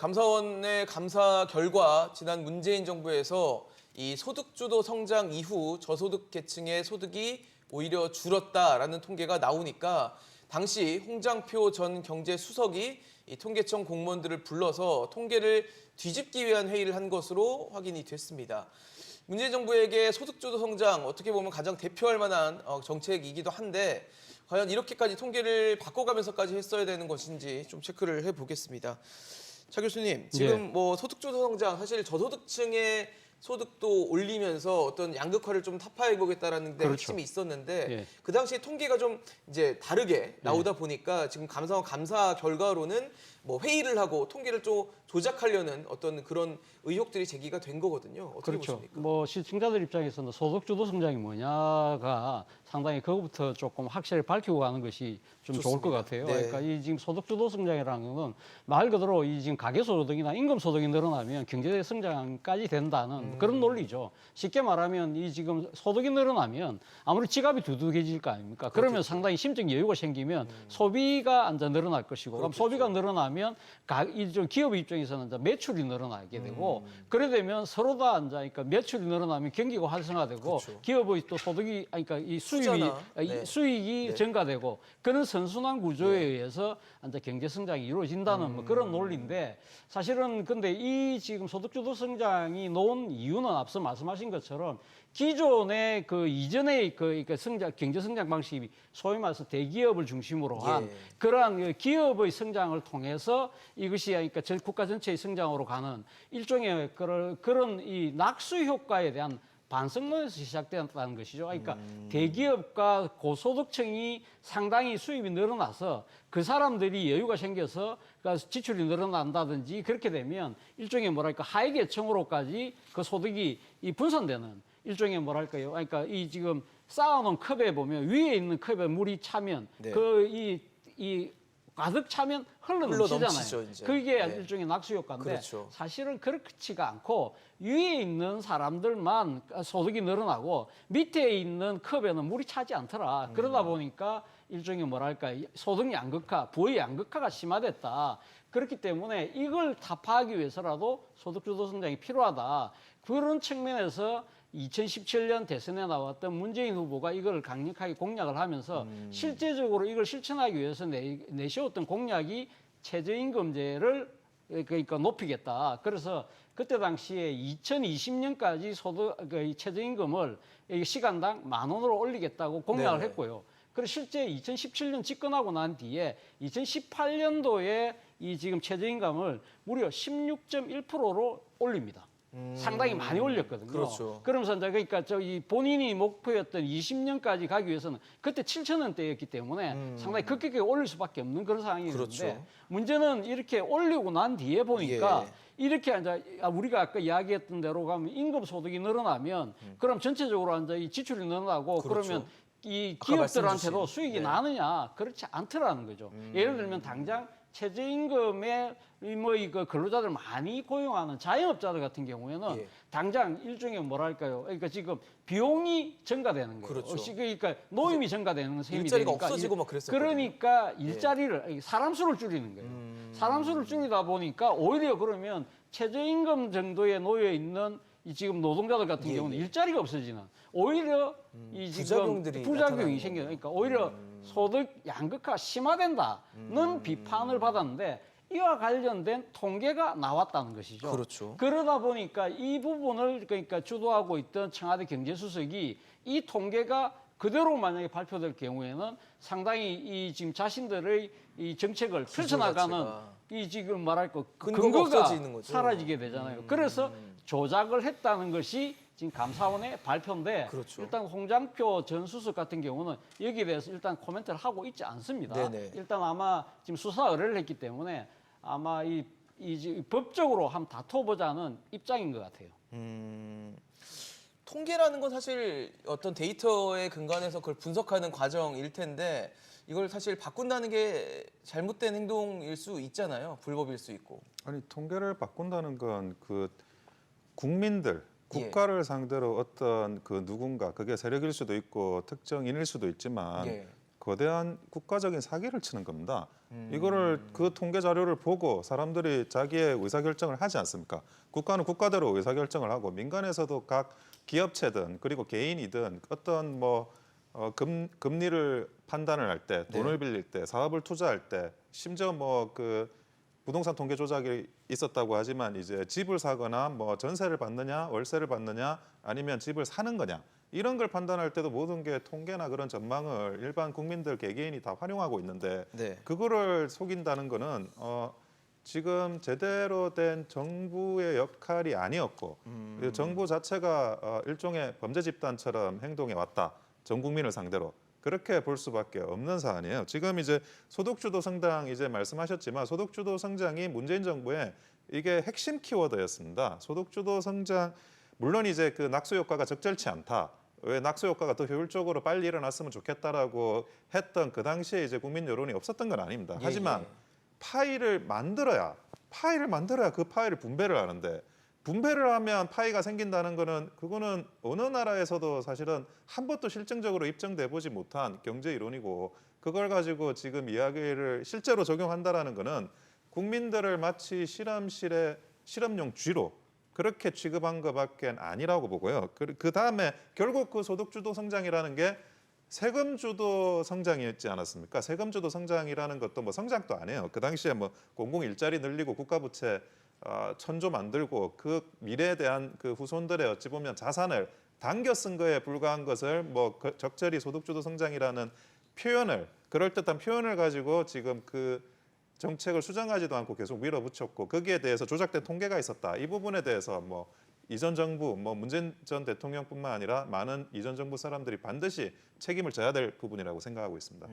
감사원의 감사 결과 지난 문재인 정부에서 이 소득주도 성장 이후 저소득 계층의 소득이 오히려 줄었다라는 통계가 나오니까 당시 홍장표 전 경제수석이 이 통계청 공무원들을 불러서 통계를 뒤집기 위한 회의를 한 것으로 확인이 됐습니다. 문재인 정부에게 소득주도 성장 어떻게 보면 가장 대표할 만한 정책이기도 한데 과연 이렇게까지 통계를 바꿔가면서까지 했어야 되는 것인지 좀 체크를 해보겠습니다. 차 교수님, 지금 뭐 소득주도 성장 사실 저소득층의 소득도 올리면서 어떤 양극화를 좀 타파해 보겠다라는 데 핵심이 있었는데 그 당시에 통계가 좀 이제 다르게 나오다 보니까 지금 감사원 감사 결과로는 뭐 회의를 하고 통계를 좀 조작하려는 어떤 그런 의혹들이 제기가 된 거거든요. 어떻게 보십니까? 뭐 시청자들 입장에서는 소득주도 성장이 뭐냐가 상당히 그것부터 조금 확실히 밝히고 가는 것이 좀 좋습니다. 좋을 것 같아요. 네. 그러니까 이 지금 소득주도 성장이라는 건 말 그대로 이 지금 가계소득이나 임금소득이 늘어나면 경제 성장까지 된다는 그런 논리죠. 쉽게 말하면 이 지금 소득이 늘어나면 아무리 지갑이 두둑해질 거 아닙니까? 그러면 상당히 심적 여유가 생기면 소비가 이제 늘어날 것이고 그럼 소비가 늘어나면 이 기업 입장에서는 이제 매출이 늘어나게 되고 그래 되면 서로 다 이제 그러니까 매출이 늘어나면 경기가 활성화되고 기업의 또 소득이 그러니까 이 수익이 증가되고 그런 선순환 구조에 의해서 이제 경제 성장이 이루어진다는 뭐 그런 논리인데 사실은 근데 이 지금 소득주도 성장이 놓은 이유는 앞서 말씀하신 것처럼 기존의 그 이전의 그러니까 경제 성장 방식이 소위 말해서 대기업을 중심으로 한 그러한 기업의 성장을 통해서 이것이 그러니까 국가 전체의 성장으로 가는 일종의 그런 이 낙수 효과에 대한 반성론에서 시작되었다는 것이죠. 그러니까 대기업과 고소득층이 상당히 수입이 늘어나서 그 사람들이 여유가 생겨서 그러니까 지출이 늘어난다든지 그렇게 되면 일종의 뭐랄까 하위 계층으로까지 그 소득이 분산되는 일종의 뭐랄까요. 그러니까 이 지금 쌓아놓은 컵에 보면 위에 있는 컵에 물이 차면 이 가득 차면 흘러넘치잖아요. 그게 일종의 낙수 효과인데 사실은 그렇지가 않고 위에 있는 사람들만 소득이 늘어나고 밑에 있는 컵에는 물이 차지 않더라. 그러다 보니까 일종의 뭐랄까 소득 양극화, 부의 양극화가 심화됐다. 그렇기 때문에 이걸 타파하기 위해서라도 소득주도 성장이 필요하다. 그런 측면에서 2017년 대선에 나왔던 문재인 후보가 이걸 강력하게 공약을 하면서 실제적으로 이걸 실천하기 위해서 내세웠던 공약이 최저임금제를 그러니까 높이겠다. 그래서 그때 당시에 2020년까지 최저임금을 시간당 10,000원으로 올리겠다고 공약을 했고요. 그리고 실제 2017년 집권하고 난 뒤에 2018년도에 이 지금 최저임금을 무려 16.1%로 올립니다. 상당히 많이 올렸거든요. 그러면서 이제 그러니까 저기 본인이 목표였던 20년까지 가기 위해서는 그때 7,000원대였기 때문에 상당히 급격하게 올릴 수밖에 없는 그런 상황이었는데 문제는 이렇게 올리고 난 뒤에 보니까 이렇게 이제 우리가 아까 이야기했던 대로 가면 임금 소득이 늘어나면 그럼 전체적으로 이제 이 지출이 늘어나고 그러면 이 기업들한테도 수익이 나느냐 그렇지 않더라는 거죠. 예를 들면 당장 최저임금에 그 근로자들 많이 고용하는 자영업자들 같은 경우에는 당장 일종의 뭐랄까요? 그러니까 지금 비용이 증가되는 거예요. 그러니까 노임이 증가되는 셈이 일자리가 되니까 없어지고 막 그랬었거든요. 그러니까 일자리를 사람 수를 줄이는 거예요. 사람 수를 줄이다 보니까 오히려 그러면 최저임금 정도에 놓여 있는 이 지금 노동자들 같은 경우는 일자리가 없어지는 오히려 이 지금 부작용이 생겨요. 그러니까 오히려 소득 양극화가 심화된다는 비판을 받았는데 이와 관련된 통계가 나왔다는 것이죠. 그러다 보니까 이 부분을 그러니까 주도하고 있던 청와대 경제수석이 이 통계가 그대로 만약에 발표될 경우에는 상당히 이 지금 자신들의 이 정책을 펼쳐나가는 이 지금 말할까 근거가 사라지게 되잖아요. 그래서 조작을 했다는 것이 지금 감사원의 발표인데 일단 홍장표 전 수석 같은 경우는 여기에 대해서 일단 코멘트를 하고 있지 않습니다. 일단 아마 지금 수사 의뢰를 했기 때문에 아마 이 법적으로 한번 다퉈보자는 입장인 것 같아요. 통계라는 건 사실 어떤 데이터에 근거해서 그걸 분석하는 과정일 텐데 이걸 사실 바꾼다는 게 잘못된 행동일 수 있잖아요. 불법일 수 있고. 아니 통계를 바꾼다는 건 그 국민들 국가를 상대로 어떤 그 누군가 그게 세력일 수도 있고 특정인일 수도 있지만 그 거대한 국가적인 사기를 치는 겁니다. 이거를 그 통계 자료를 보고 사람들이 자기의 의사결정을 하지 않습니까? 국가는 국가대로 의사결정을 하고 민간에서도 각 기업체든 그리고 개인이든 어떤 금리를 판단을 할 때, 돈을 빌릴 때, 사업을 투자할 때, 심지어 그 부동산 통계 조작이 있었다고 하지만 이제 집을 사거나 전세를 받느냐, 월세를 받느냐, 아니면 집을 사는 거냐 이런 걸 판단할 때도 모든 게 통계나 그런 전망을 일반 국민들 개개인이 다 활용하고 있는데 네. 그거를 속인다는 거는 지금 제대로 된 정부의 역할이 아니었고 정부 자체가 일종의 범죄 집단처럼 행동해 왔다. 전 국민을 상대로 그렇게 볼 수밖에 없는 사안이에요. 지금 이제 소득주도 성장 이제 말씀하셨지만 소득주도 성장이 문재인 정부의 이게 핵심 키워드였습니다. 소득주도 성장 물론 이제 그 낙수 효과가 적절치 않다. 왜 낙수 효과가 더 효율적으로 빨리 일어났으면 좋겠다라고 했던 그 당시에 이제 국민 여론이 없었던 건 아닙니다. 예, 하지만 예. 파이를 만들어야 그 파이를 분배를 하는데 분배를 하면 파이가 생긴다는 거는 그거는 어느 나라에서도 사실은 한 번도 실증적으로 입증돼 보지 못한 경제 이론이고 그걸 가지고 지금 이야기를 실제로 적용한다라는 거는 국민들을 마치 실험실의 실험용 쥐로 그렇게 취급한 것밖에 아니라고 보고요. 그 다음에 결국 그 소득주도 성장이라는 게 세금주도 성장이었지 않았습니까? 세금주도 성장이라는 것도 성장도 안 해요. 그 당시에 공공 일자리 늘리고 국가부채 천조 만들고 그 미래에 대한 그 후손들의 어찌 보면 자산을 당겨 쓴 거에 불과한 것을 적절히 소득주도 성장이라는 표현을 그럴듯한 표현을 가지고 지금 그 정책을 수정하지도 않고 계속 밀어붙였고 거기에 대해서 조작된 통계가 있었다. 이 부분에 대해서 이전 정부 문재인 전 대통령뿐만 아니라 많은 이전 정부 사람들이 반드시 책임을 져야 될 부분이라고 생각하고 있습니다.